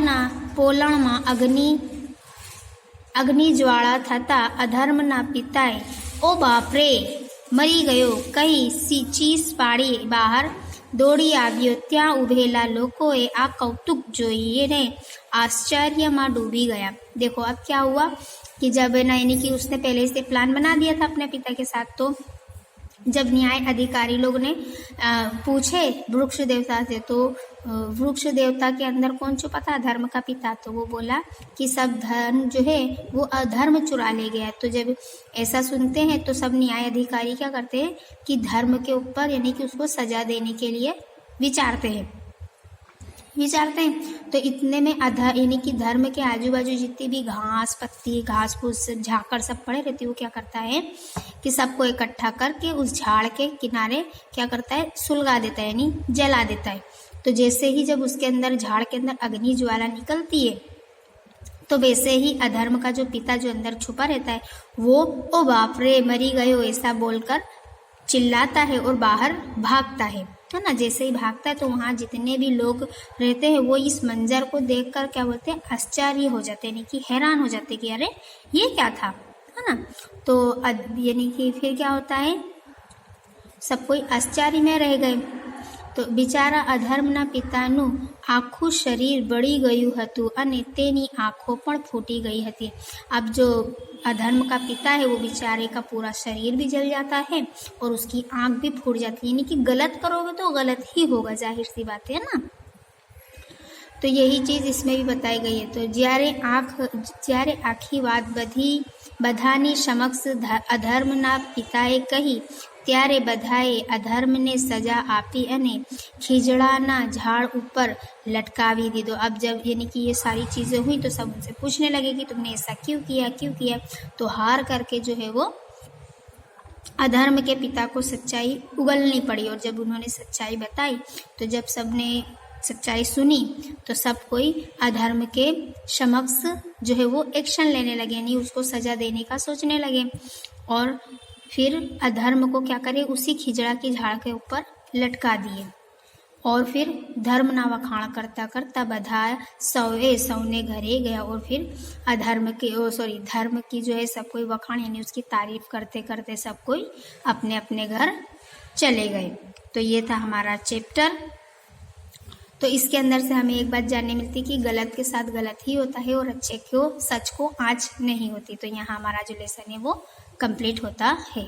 ના પોલણમાં અગ્નિ જ્વાળા થતા અધર્મના પિતાએ ઓ બાપરે મરી ગયો કહી ચીસ પાડી બહાર દોડી આવ્યો। ત્યાં ઉભેલા લોકોએ આ કૌતુક જોઈને आश्चर्य डूबी गया। देखो अब क्या हुआ कि जब ना यानी कि उसने पहले से प्लान बना दिया था अपने पिता के साथ, तो जब न्याय अधिकारी लोग ने पूछे वृक्ष देवता से, तो वृक्ष देवता के अंदर कौन छुपा था? धर्म का पिता। तो वो बोला कि सब धर्म जो है वो अधर्म चुरा ले गया। तो जब ऐसा सुनते हैं तो सब न्याय अधिकारी क्या करते हैं कि धर्म के ऊपर यानी कि उसको सजा देने के लिए विचारते हैं। तो इतने में यानी कि धर्म के आजू बाजू जितनी भी घास पत्ती घास फूस झाकड़ सब पड़े रहती है, वो क्या करता है कि सबको इकट्ठा करके उस झाड़ के किनारे क्या करता है, सुलगा देता है यानी जला देता है। तो जैसे ही जब उसके अंदर झाड़ के अंदर अग्नि ज्वाला निकलती है, तो वैसे ही अधर्म का जो पिता जो अंदर छुपा रहता है वो ओ बाप रे मरी गयो ऐसा बोलकर चिल्लाता है और बाहर भागता है ना। जैसे ही भागता है तो वहाँ जितने भी लोग रहते हैं वो इस मंजर को देखकर क्या बोलते हैं, आश्चर्य हो जाते हैं, यानी कि हैरान हो जाते हैं कि अरे ये क्या था, है ना। तो यानी कि फिर क्या होता है, सब कोई आश्चर्य में रह गए। तो बिचारा अधर्मના પિતાનું આખું શરીર બળી ગયું હતું અને તેની આંખો પણ ફૂટી ગઈ હતી। अब जो अधर्म का पिता है वो बेचारे का पूरा शरीर भी जल जाता है और उसकी आंख भी फूट जाती है, यानी कि गलत करोगे तो गलत ही होगा, जाहिर सी बात है ना। तो यही चीज़ इसमें भी बताई गई है। तो જ્યારે આખી વાત બધાની સમક્ષ અધર્મના પિતાએ કહી ત્યારે બધાએ અધર્મને સજા આપી અને ખીજડાના ઝાડ ઉપર लटकावी दीदो। अब जब यानी कि ये सारी चीज़ें हुई तो सब उनसे पूछने लगे कि तुमने ऐसा क्यों किया। तो हार करके जो है वो अधर्म के पिता को सच्चाई उगलनी पड़ी। और जब उन्होंने सच्चाई बताई तो जब सबने सच्चाई सुनी तो सब कोई अधर्म के समक्ष जो है वो एक्शन लेने लगे, यानी उसको सजा देने का सोचने लगे। और फिर अधर्म को क्या करे, उसी खिजड़ा की झाड़ के ऊपर लटका दिए। और फिर धर्म ना वखाण करता करता बधा सौने घरे गया। और फिर धर्म की जो है सब कोई वखाण यानी उसकी तारीफ करते करते सब कोई अपने अपने घर चले गए। तो ये था हमारा चैप्टर। तो इसके अंदर से हमें एक बात जानने मिलती कि गलत के साथ गलत ही होता है और अच्छे को सच को आँच नहीं होती। तो यहाँ हमारा जो लेसन है वो कंप्लीट होता है।